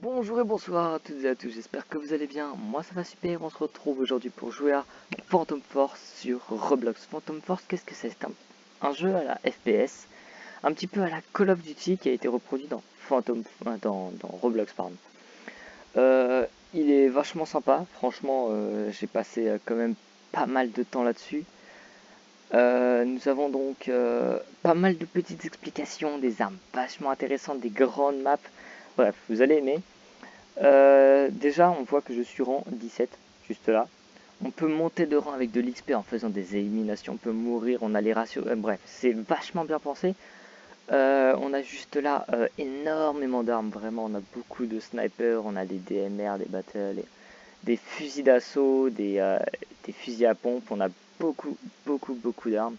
Bonjour et bonsoir à toutes et à tous, j'espère que vous allez bien. Moi ça va super, on se retrouve aujourd'hui pour jouer à Phantom Force sur Roblox. Phantom Force, qu'est-ce que c'est? C'est un jeu à la FPS, un petit peu à la Call of Duty qui a été reproduit dans dans Roblox, pardon. Il est vachement sympa, franchement j'ai passé quand même pas mal de temps là-dessus. Nous avons donc pas mal de petites explications, des armes vachement intéressantes, des grandes maps. Bref, vous allez aimer. Déjà, on voit que je suis rang 17, juste là. On peut monter de rang avec de l'XP en faisant des éliminations, on peut mourir, on a les ratios, bref, c'est vachement bien pensé. On a juste là énormément d'armes, vraiment, on a beaucoup de snipers, on a des DMR, des battles, des fusils d'assaut, des fusils à pompe, on a beaucoup d'armes.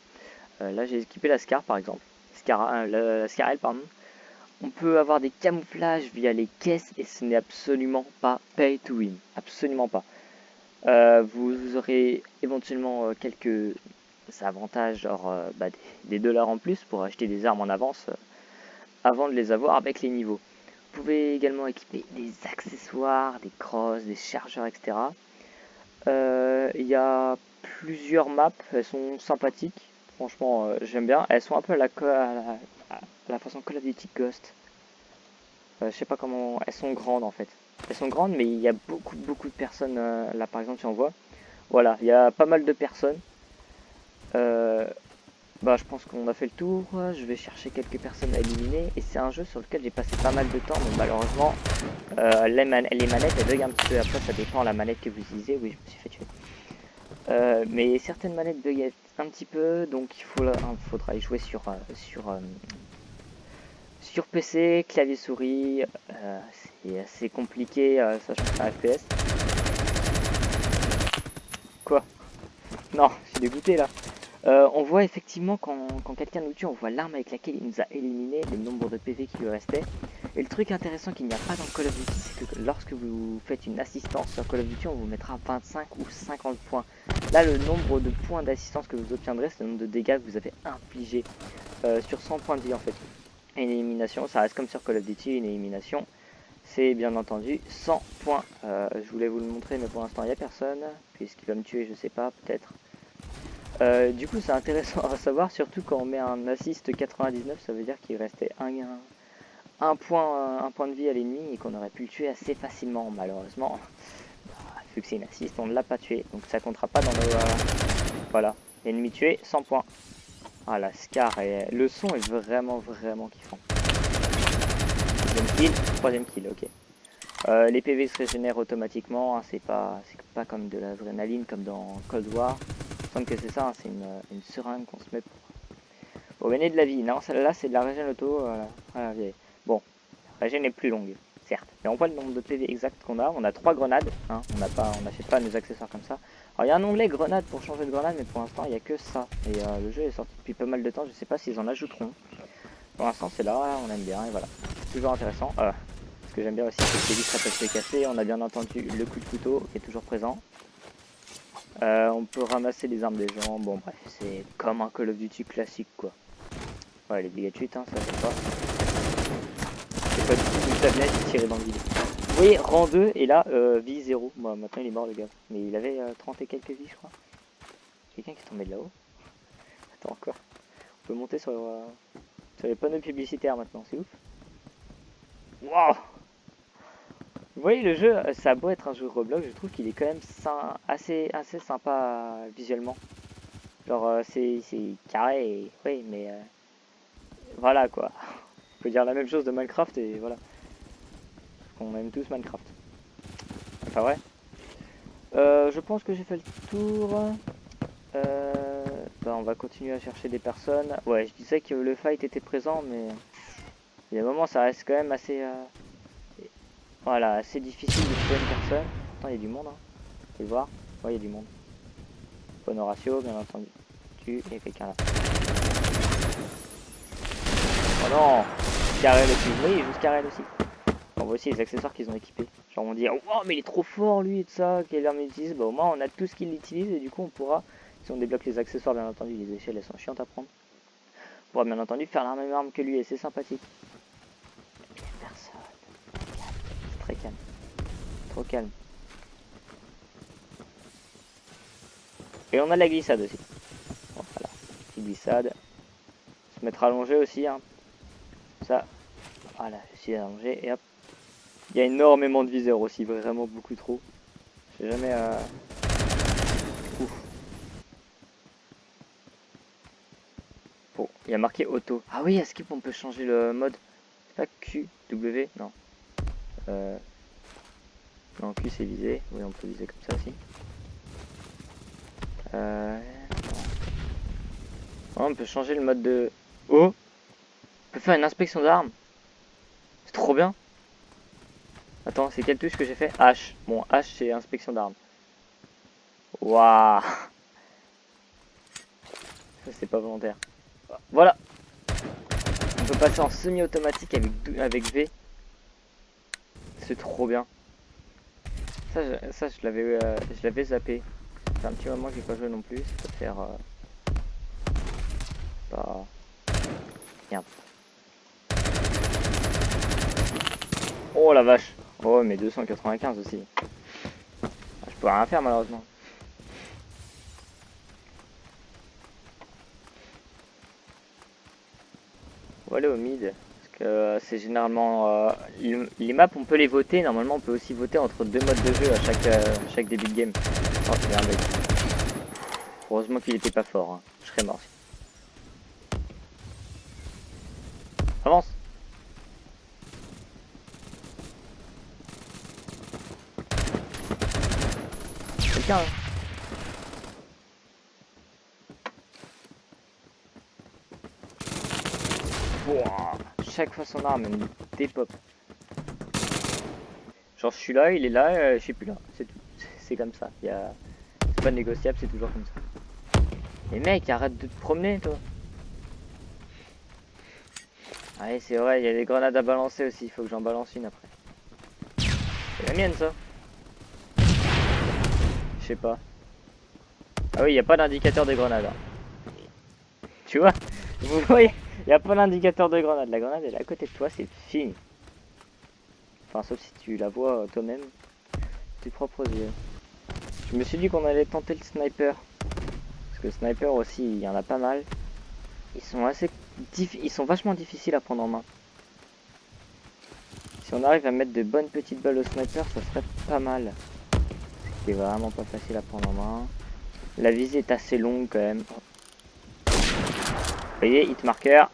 Là, j'ai équipé la Scar par exemple, la Scar L, pardon. On peut avoir des camouflages via les caisses et ce n'est absolument pas pay to win. Absolument pas. Vous aurez éventuellement quelques avantages, genre des dollars en plus pour acheter des armes en avance avant de les avoir avec les niveaux. Vous pouvez également équiper des accessoires, des crosses, des chargeurs, etc. Il y a plusieurs maps, elles sont sympathiques. Franchement, j'aime bien. Elles sont un peu à la façon Call of Duty Ghost. Je sais pas comment. Elles sont grandes en fait. Elles sont grandes, mais il y a beaucoup de personnes. Là, par exemple, si on voit. Voilà, il y a pas mal de personnes. Euh, je pense qu'on a fait le tour. Je vais chercher quelques personnes à éliminer. Et c'est un jeu sur lequel j'ai passé pas mal de temps. Mais malheureusement, les manettes elles bug un petit peu. Après, ça dépend la manette que vous utilisez. Oui, je me suis fait tuer. Mais certaines manettes bug un petit peu. Donc, faudra y jouer sur PC, clavier souris, c'est assez compliqué, sachant que c'est un FPS. Quoi? Non, je suis dégoûté là. On voit effectivement quand quelqu'un nous tue, on voit l'arme avec laquelle il nous a éliminé, le nombre de PV qui lui restait. Et le truc intéressant qu'il n'y a pas dans Call of Duty, c'est que lorsque vous faites une assistance sur Call of Duty, on vous mettra 25 ou 50 points. Là, le nombre de points d'assistance que vous obtiendrez, c'est le nombre de dégâts que vous avez infligés sur 100 points de vie en fait. Et une élimination, ça reste comme sur Call of Duty, une élimination, c'est bien entendu 100 points. Je voulais vous le montrer, mais pour l'instant il n'y a personne. Puisqu'il va me tuer, je sais pas, peut-être. Du coup, c'est intéressant à savoir, surtout quand on met un assist 99, ça veut dire qu'il restait un point de vie à l'ennemi et qu'on aurait pu le tuer assez facilement. Malheureusement, vu que c'est une assist, on ne l'a pas tué, donc ça comptera pas dans nos. Voilà, ennemi tué, 100 points. Ah, la Scar, le son est vraiment kiffant. Deuxième kill, troisième kill, ok. Les PV se régénèrent automatiquement, hein, c'est pas comme de l'adrénaline comme dans Cold War. Il me semble que c'est ça, hein, c'est une seringue qu'on se met pour gagner de la vie. Non, celle-là c'est de la régène auto. Voilà, bon, la régène est plus longue, certes. Mais on voit le nombre de PV exact qu'on a. On a 3 grenades, hein, on n'achète pas nos accessoires comme ça. Alors il y a un onglet grenade pour changer de grenade, mais pour l'instant il n'y a que ça. Et le jeu est sorti depuis pas mal de temps, je sais pas s'ils en ajouteront. Pour l'instant c'est là, on aime bien et voilà. C'est toujours intéressant. Ce que j'aime bien aussi, c'est que les vitres peuvent se casser. On a bien entendu le coup de couteau qui est toujours présent. On peut ramasser les armes des gens. Bon, bref, c'est comme un Call of Duty classique, quoi. Ouais, les dégâts de chute, hein, ça c'est pas. C'est pas du tout une tablette tirée dans le vide. Vous voyez, rang 2, et là, vie 0. Bon, maintenant il est mort, le gars. Mais il avait 30 et quelques vies, je crois. Quelqu'un qui est tombé de là-haut. Attends, encore. On peut monter sur les panneaux publicitaires maintenant, c'est ouf. Waouh! Vous voyez, le jeu, ça a beau être un jeu Roblox, je trouve qu'il est quand même assez sympa visuellement. Genre, c'est carré, oui, mais voilà quoi. On peut dire la même chose de Minecraft et voilà. On aime tous Minecraft. Enfin, ouais. Je pense que j'ai fait le tour. On va continuer à chercher des personnes. Ouais, je disais que le fight était présent, mais il y a des moments, ça reste quand même assez. Voilà, assez difficile de trouver une personne. Attends, il y a du monde, hein. Vous pouvez le voir. Ouais, il y a du monde. Bon ratio, bien entendu. Il y a quelqu'un là. Oh non! Scarel aussi. Oui, il joue Scarel aussi. On voit aussi les accessoires qu'ils ont équipés. Genre on dit, oh mais il est trop fort lui et tout ça, quelle arme il utilise. Bah au moins on a tout ce qu'il utilise et du coup on pourra, si on débloque les accessoires bien entendu, les échelles elles sont chiantes à prendre. On pourra bien entendu faire la même arme que lui et c'est sympathique. Personne. C'est très calme. Trop calme. Et on a la glissade aussi. Bon, voilà, petite glissade. Se mettre allongé aussi, hein. Ça, voilà, je suis allongé et hop. Il y a énormément de viseurs aussi, vraiment beaucoup trop. J'ai jamais... Ouf. Bon, il y a marqué auto. Ah oui, est-ce qu'on peut changer le mode? C'est pas Q, W, non. Non, Q c'est viser. Oui, on peut viser comme ça aussi. Oh, on peut changer le mode de... Oh, on peut faire une inspection d'armes. C'est trop bien. Attends, c'est quelle touche que j'ai fait? H. Bon, H c'est inspection d'armes. Waouh. Ça c'est pas volontaire. Voilà. On peut passer en semi-automatique avec V. C'est trop bien. Ça je l'avais zappé. C'est un petit moment que j'ai pas joué non plus. Ça peut faire... pas... Merde. Oh la vache. Oh mais 295 aussi. Je peux rien faire malheureusement. On va aller au mid. Parce que c'est généralement... les maps on peut les voter. Normalement on peut aussi voter entre deux modes de jeu à chaque début de game. Oh c'est un bug. Heureusement qu'il était pas fort. Hein. Je serais mort. Avance. Quelqu'un hein. Wow. Chaque fois son arme me dépop. Genre je suis là, il est là, je suis plus là. C'est tout. C'est comme ça. C'est pas négociable, c'est toujours comme ça. Mais mec, arrête de te promener toi. Ouais c'est vrai, il y a des grenades à balancer aussi, il faut que j'en balance une après. C'est la mienne ça. Je sais pas. Ah oui, il n'y a pas d'indicateur de grenade. Hein. Tu vois? Vous voyez? Il n'y a pas d'indicateur de grenade. La grenade elle est à côté de toi, c'est fini. Enfin sauf si tu la vois toi-même. Tes propres yeux. Je me suis dit qu'on allait tenter le sniper. Parce que le sniper aussi, il y en a pas mal. Ils sont vachement difficiles à prendre en main. Si on arrive à mettre de bonnes petites balles au sniper, ça serait pas mal. C'est vraiment pas facile à prendre en main. La visée est assez longue quand même. Vous voyez, hit marker.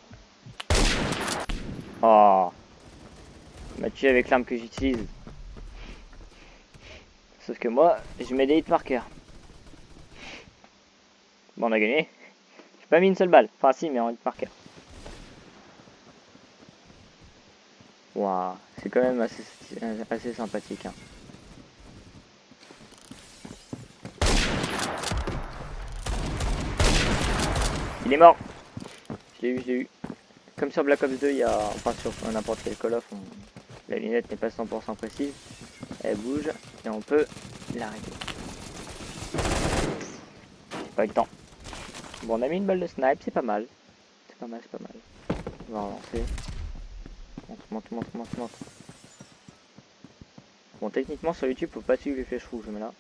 Oh. Il m'a tué avec l'arme que j'utilise. Sauf que moi, je mets des hit markers. Bon, on a gagné. J'ai pas mis une seule balle. Enfin, si, mais en hit marker. Waouh, c'est quand même assez sympathique. Hein. Il est mort. Je l'ai eu. Comme sur Black Ops 2, il y a, enfin sur n'importe quel Call of, la lunette n'est pas 100% précise. Elle bouge et on peut l'arrêter. J'ai pas eu le temps. Bon, on a mis une balle de snipe, c'est pas mal. C'est pas mal. On va relancer. Monte. Bon, techniquement sur YouTube, faut pas suivre les flèches rouges, mais là.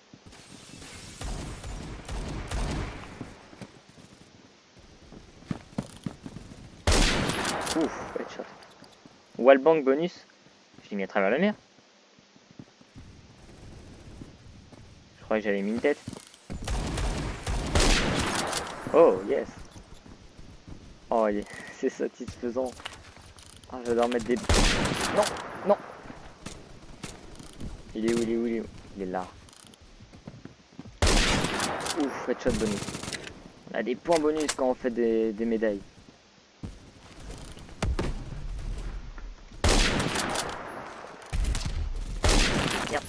Ouf, headshot. Wallbang bonus. Je l'ai mis à travers la mer. Je croyais que j'avais mis une tête. Oh, yes. Oh, c'est satisfaisant. Oh, j'adore mettre des... Non. Il est où? Il est là. Ouf, headshot bonus. On a des points bonus quand on fait des médailles. Merde.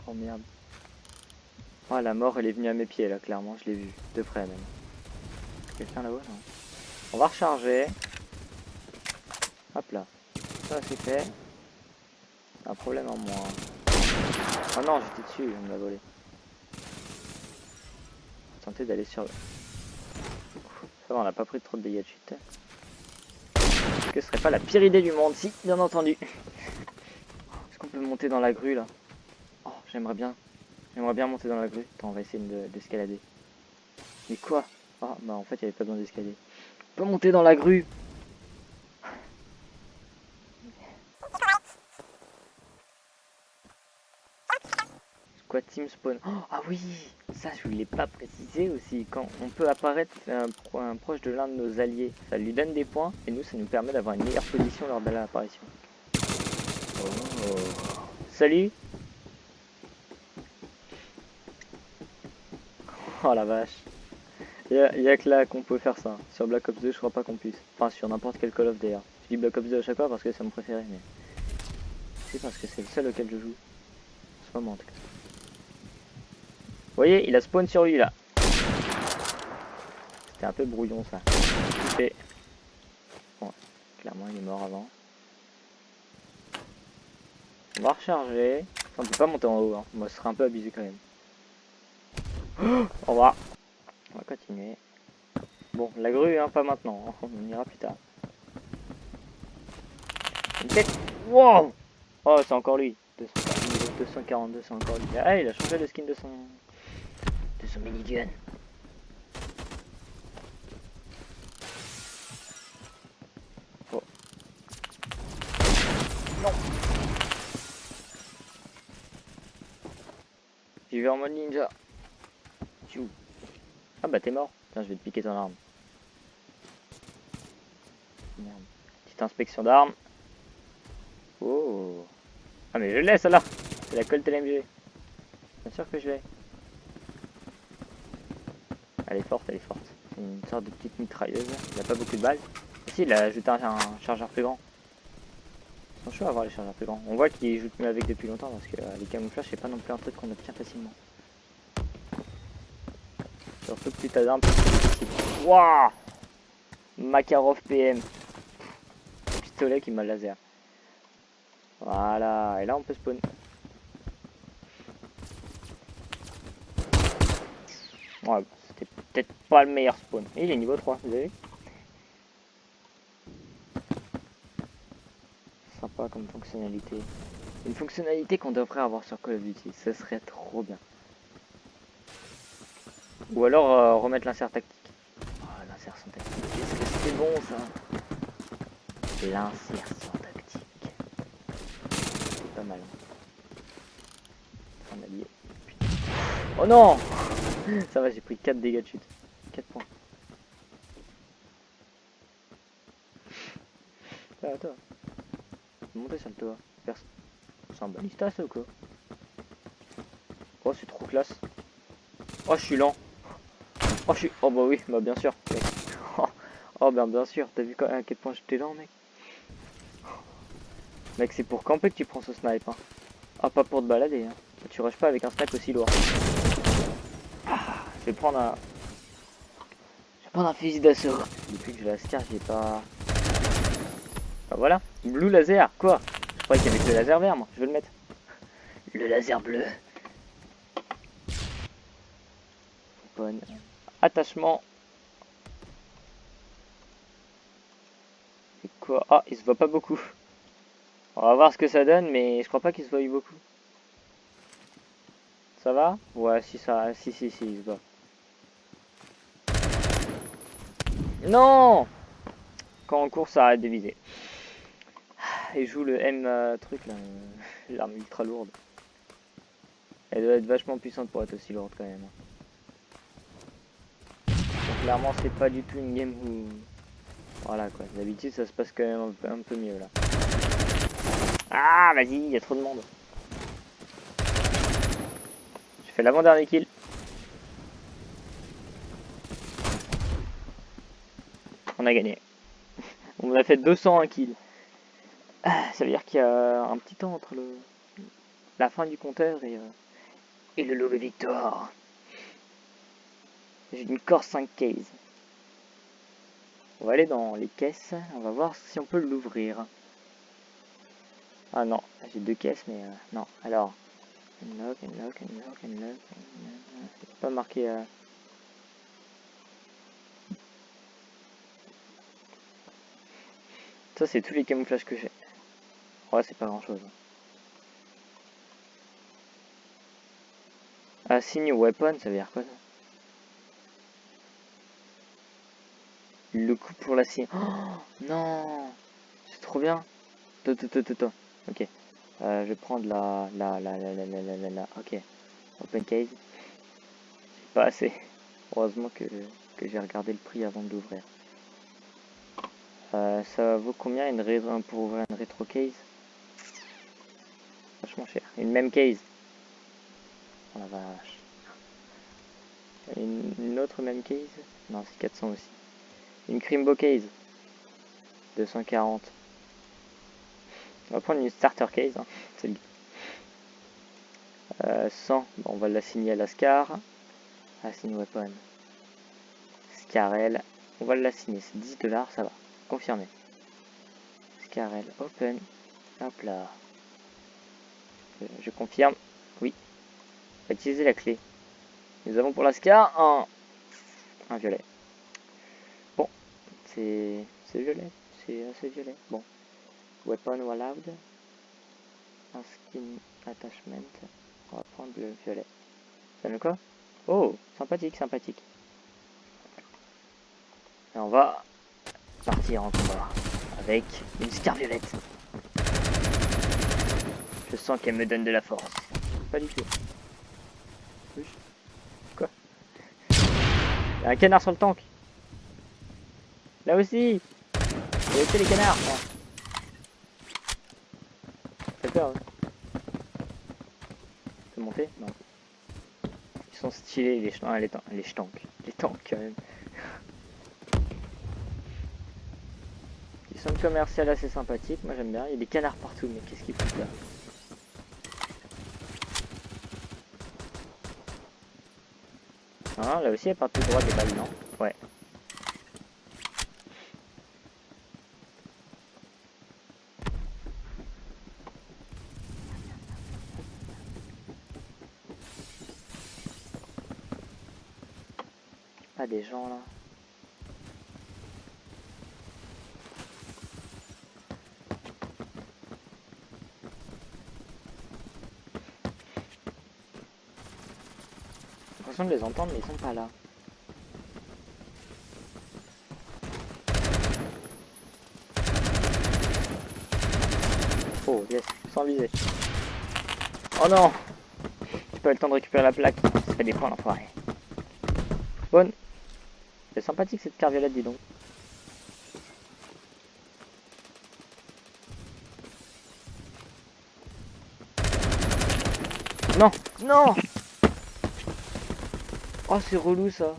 Oh merde. Oh la mort elle est venue à mes pieds là, clairement, je l'ai vu. De près même. Quelqu'un là-haut non? On va recharger. Hop là. Ça c'est fait. Un problème en moins. Oh non, j'étais dessus, on me l'a volé. Tenter d'aller sur le... Ça va, on n'a pas pris trop de dégâts de chute. Ce que ce serait pas la pire idée du monde, si, bien entendu. peut monter dans la grue là. Oh, j'aimerais bien. J'aimerais bien monter dans la grue. Attends, on va essayer d'escalader. Mais quoi? Ah, bah en fait, il n'y avait pas besoin d'escalader. On peut monter dans la grue. Squad team spawn. Oh, ah oui, ça je voulais pas préciser aussi. Quand on peut apparaître un proche de l'un de nos alliés, ça lui donne des points et nous ça nous permet d'avoir une meilleure position lors de l'apparition. Oh. Salut. Oh la vache. Y a que là qu'on peut faire ça. Sur Black Ops 2 je crois pas qu'on puisse. Enfin sur n'importe quel Call of d'ailleurs. Je dis Black Ops 2 à chaque fois parce que c'est mon préféré, mais c'est parce que c'est le seul auquel je joue. En ce moment en tout cas. Vous voyez, il a spawn sur lui là. C'était un peu brouillon ça. Et... Bon, clairement il est mort avant. On va recharger. Enfin, on peut pas monter en haut, hein. Moi ce serait un peu abusé quand même. Au revoir. On va continuer. Bon, la grue, hein, pas maintenant. Hein. On ira plus tard. Une tête. Wow. Oh, c'est encore lui. 242, c'est encore lui. Ah, il a changé le skin de son minigun. Oh. Non. J'y vais en mode ninja. Tchou. Ah bah t'es mort. Tiens, je vais te piquer ton arme. Merde. Petite inspection d'armes. Oh. Ah mais je l'ai celle-là. C'est la Colt LMG. Bien sûr que je l'ai. Elle est forte, elle est forte. C'est une sorte de petite mitrailleuse. Il n'a pas beaucoup de balles. Si, il a ajouté un chargeur plus grand. Ils sont chauds à avoir les chargeurs plus grands. On voit qu'il joue mieux avec depuis longtemps parce que les camouflages, c'est pas non plus un truc qu'on obtient facilement. Surtout que plus t'as d'armes, plus c'est difficile. Wouah, Makarov PM. Le pistolet qui m'a laser. Voilà, et là on peut spawn. Ouais, c'était peut-être pas le meilleur spawn. Et il est niveau 3, vous avez vu? Sympa comme fonctionnalité. Une fonctionnalité qu'on devrait avoir sur Call of Duty, ce serait trop bien. Ou alors remettre l'insert tactique. Oh, l'insertion tactique, qu'est-ce que c'était bon ça. L'insertion tactique. C'est pas mal. Un allié. Putain. Oh non. Ça va, j'ai pris 4 dégâts de chute. 4 points. Ah, toi. Monter sur le toit. C'est un balista ça ou quoi? Oh, c'est trop classe. Oh, je suis lent. Oh, je suis. Oh, bah oui, bah bien sûr. Oh, ben bien sûr. T'as vu à quel point j'étais lent, mec? Mec, c'est pour camper que tu prends ce snipe. Hein. Ah, pas pour te balader. Hein. Tu rushes pas avec un snipe aussi lourd. Ah, je vais prendre un. Je vais prendre un fusil d'assaut. Depuis que j'ai la scar, j'ai pas. Ah, voilà. Blue laser. Quoi? Je croyais qu'il y avait que le laser vert, moi. Je vais le mettre. Le laser bleu. Bonne. Attachement. C'est quoi? Ah, il se voit pas beaucoup. On va voir ce que ça donne, mais je crois pas qu'il se voie beaucoup. Ça va? Ouais, si ça. Si, il se voit. Non! Quand on court, ça arrête de viser. Et joue le M truc là, l'arme ultra lourde. Elle doit être vachement puissante pour être aussi lourde quand même. Donc, clairement, c'est pas du tout une game où. Voilà quoi, d'habitude ça se passe quand même un peu mieux là. Ah, vas-y, il y a trop de monde. Je fais l'avant-dernier kill. On a gagné. On a fait 201 kills. Ça veut dire qu'il y a un petit temps entre la fin du compteur et le lot de victoire. J'ai une Core 5 case. On va aller dans les caisses. On va voir si on peut l'ouvrir. Ah non, j'ai 2 caisses, mais non. Alors, unlock. C'est pas marqué. Ça, c'est tous les camouflages que j'ai. Ouais, c'est pas grand chose. Assign your weapon, ça veut dire quoi ça? Le coup pour la signe. Oh non, c'est trop bien. Attends. Ok. Je vais prendre la. Ok. Open case. C'est pas assez. Heureusement que j'ai regardé le prix avant de l'ouvrir. Ça vaut combien pour ouvrir une rétro case? Vachement cher. Une même case. Oh la vache. Une autre même case? Non, c'est 400 aussi. Une Crimbo case. 240. On va prendre une starter case. Hein. C'est le... 100. Bon, on va l'assigner à la Scar. Assign weapon. Scarel. On va l'assigner. C'est 10 $, ça va. Confirmé. Scarel. Open. Hop là. Je confirme. Oui. On va utiliser la clé. Nous avons pour la Scar un violet. Bon. C'est violet. C'est assez violet. Bon. Weapon allowed. Un skin attachment. On va prendre le violet. Ça donne quoi? Oh, sympathique. Et on va partir en combat avec une Scar violette. Je sens qu'elle me donne de la force. Pas du tout. Quoi? Il y a un canard sur le tank. Là aussi. Laissez les canards. T'as peur, hein? Tu peux monter? Non. Ils sont stylés les tanks. Les tanks quand même. Ils sont commercial assez sympathiques. Moi j'aime bien. Il y a des canards partout. Mais qu'est-ce qu'ils foutent là? Ah, là aussi, elle part tout droit des balles, non? Ouais. Pas des gens là. J'ai l'impression de les entendre, mais ils sont pas là. Oh yes, sans viser. Oh non! J'ai pas eu le temps de récupérer la plaque. Ça fait des points l'enfoiré. Bonne. C'est sympathique cette carte violette, dis donc. Non! Non! Oh c'est relou ça.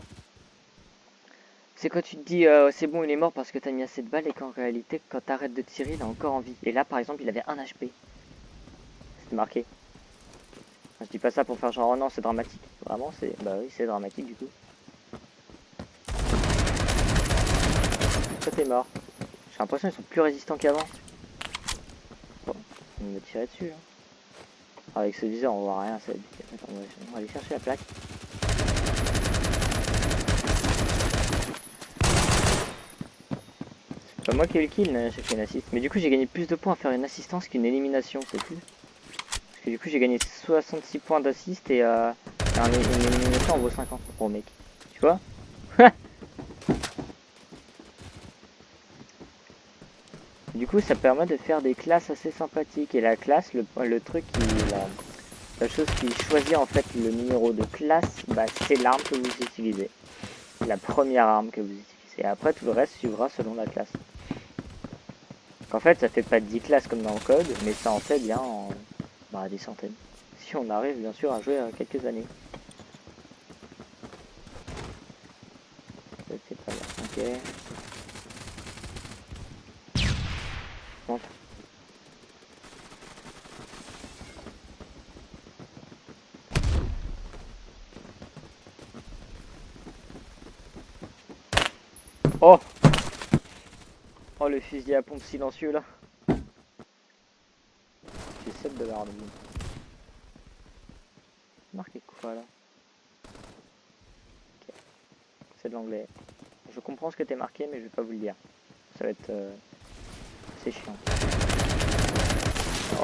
C'est quand tu te dis c'est bon il est mort parce que t'as mis assez de balles et qu'en réalité quand t'arrêtes de tirer il a encore envie. Et là par exemple il avait 1 HP. C'était marqué. Enfin, je dis pas ça pour faire genre oh non c'est dramatique. Vraiment c'est... Bah oui c'est dramatique du coup. Toi t'es mort. J'ai l'impression qu'ils sont plus résistants qu'avant. Bon, on me tirer dessus. Hein. Avec ce viseur on voit rien. Ça... Attends, on va aller chercher la plaque. C'est pas moi qui ai eu le kill, j'ai fait une assist. Mais du coup j'ai gagné plus de points à faire une assistance qu'une élimination, c'est plus. Parce que du coup j'ai gagné 66 points d'assist et une élimination en vaut 50. Oh mec, tu vois. Du coup ça permet de faire des classes assez sympathiques. Et la classe, le truc la chose qui choisit en fait le numéro de classe, bah, c'est l'arme que vous utilisez. La première arme que vous utilisez. Et après tout le reste suivra selon la classe. En fait, ça fait pas 10 classes comme dans le code, mais ça en fait bien des centaines. Si on arrive bien sûr à jouer à quelques années. C'est pas bien. Ok. Monte. Oh! Oh le fusil à pompe silencieux là. J'ai 7 $. Marqué quoi là? Okay. C'est de l'anglais. Je comprends ce que t'es marqué mais je vais pas vous le dire. Ça va être... c'est chiant.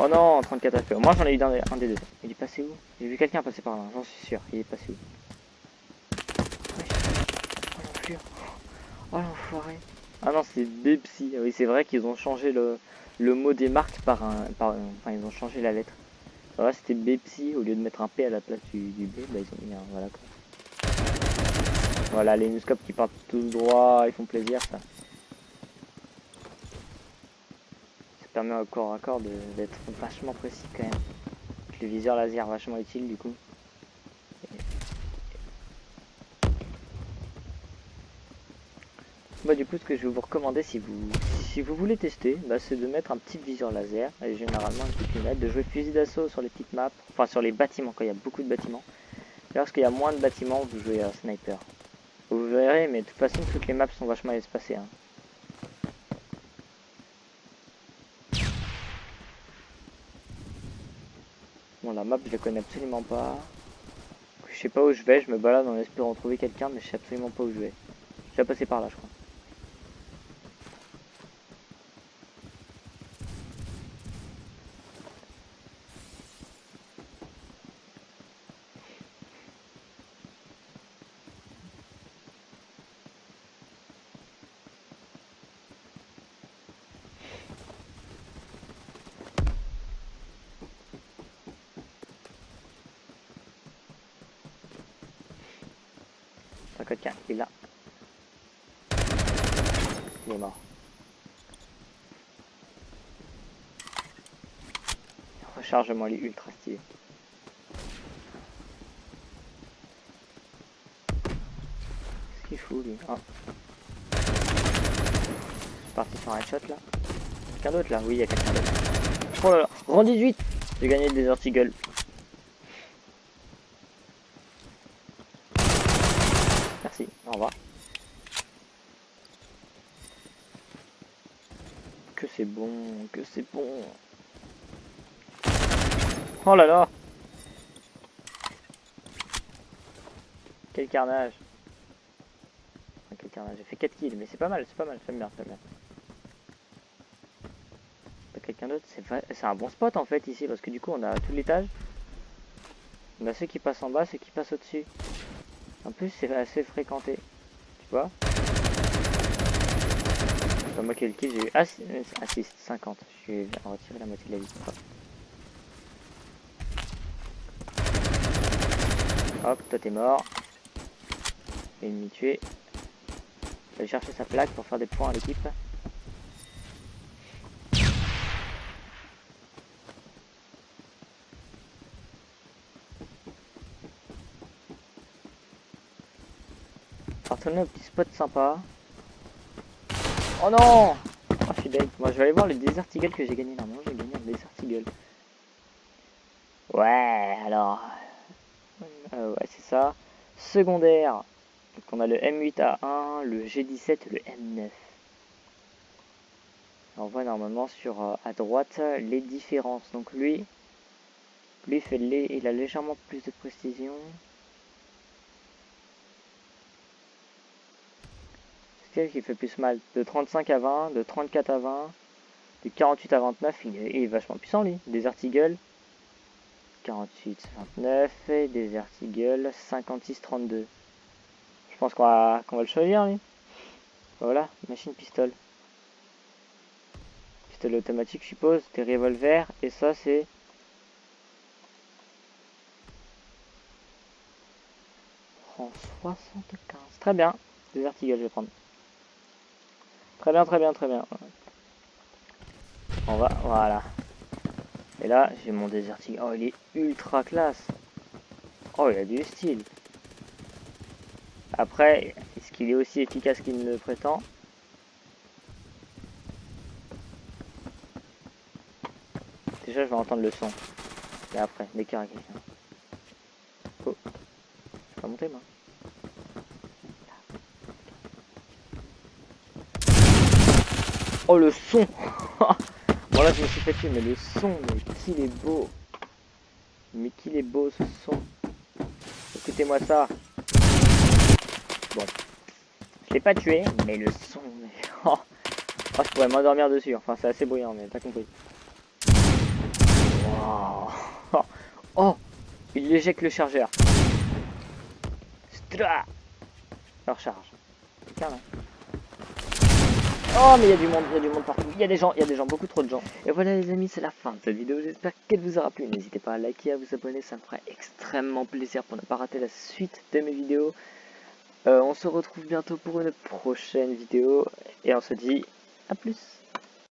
Oh non, 34 HP. Moi j'en ai eu un des deux. Il est passé où? J'ai vu quelqu'un passer par là, j'en suis sûr. Il est passé où? Wesh. Oh l'enflure. Oh l'enfoiré. Ah non, c'est Bepsi. Oui, c'est vrai qu'ils ont changé le mot des marques enfin, ils ont changé la lettre. Ça va, c'était Bepsi. Au lieu de mettre un P à la place du B, bah ils ont mis un. Voilà quoi. Voilà, les nuscopes qui partent tout droit, ils font plaisir ça. Ça permet au corps à corps d'être vachement précis quand même. Le viseur laser vachement utile du coup. Bah du coup ce que je vais vous recommander si vous voulez tester, bah, c'est de mettre un petit viseur laser, et généralement une petite lunette, de jouer fusil d'assaut sur les petites maps, enfin sur les bâtiments quand il y a beaucoup de bâtiments. Et lorsqu'il y a moins de bâtiments, vous jouez à sniper. Vous verrez, mais de toute façon toutes les maps sont vachement espacées. Hein. Bon la map je la connais absolument pas. Je sais pas où je vais, je me balade en espérant trouver quelqu'un, mais je sais absolument pas où je vais. Je suis déjà passé par là je crois. Un quelqu'un, il est là. Il est mort. Rechargement, il est ultra stylé. Qu'est-ce qu'il fout lui? Ah. C'est parti sur un headshot là. Quelqu'un d'autre là? Oui, il y a quelqu'un d'autre. Oh là là, rang 18. J'ai gagné le Desert Eagle. Merci, au revoir. Que c'est bon, que c'est bon. Oh là là. Quel carnage. Enfin, quel carnage. J'ai fait 4 kills, mais c'est pas mal, j'aime bien, j'aime bien. Pas quelqu'un d'autre, c'est un bon spot en fait ici, parce que du coup on a tout l'étage. On a ceux qui passent en bas, ceux qui passent au-dessus. En plus c'est assez fréquenté. Tu vois? C'est pas moi qui ai le kill, j'ai eu... Ah, 50. Je vais retirer la moitié de la vie. Hop, toi t'es mort. Ennemi tué. Je vais chercher sa plaque pour faire des points à l'équipe. Retourner au petit spot sympa. Oh non! Oh, je suis bête. Moi je vais aller voir le Desert Eagle que j'ai gagné. Normalement j'ai gagné un Desert Eagle. Ouais, alors... ouais, c'est ça. Secondaire. Donc on a le M8A1, le G17 et le M9. On voit normalement sur à droite les différences. Donc lui il a légèrement plus de précision. C'est qui fait plus mal. De 35 à 20, de 34 à 20, de 48 à 29, il est vachement puissant lui. Desert Eagle 48, 29 et Desert Eagle 56, 32. Je pense qu'on va le choisir lui. Voilà, machine pistol. Pistolet automatique je suppose, des revolvers et ça c'est... En 75. Très bien. Desert Eagle je vais prendre. Très bien, très bien, très bien. On va, voilà. Et là, j'ai mon Desert Eagle. Oh, il est ultra classe. Oh, il a du style. Après, est-ce qu'il est aussi efficace qu'il ne le prétend? Déjà, je vais entendre le son. Et après, dès qu'il y aura quelqu'un. Oh, je vais pas monter, moi. Oh, le son. Bon, là, je me suis fait tuer, mais le son, mais qu'il est beau. Mais qu'il est beau, ce son. Écoutez-moi ça. Bon. Je l'ai pas tué, mais le son... Oh, je pourrais m'endormir dessus. Enfin, c'est assez bruyant, mais t'as compris. Wow. Oh, il éjecte le chargeur. Stra. Alors charge. Quelqu'un là. Oh mais il y a du monde partout, il y a des gens, beaucoup trop de gens. Et voilà les amis, c'est la fin de cette vidéo, j'espère qu'elle vous aura plu. N'hésitez pas à liker, à vous abonner, ça me ferait extrêmement plaisir pour ne pas rater la suite de mes vidéos. On se retrouve bientôt pour une prochaine vidéo, et on se dit à plus.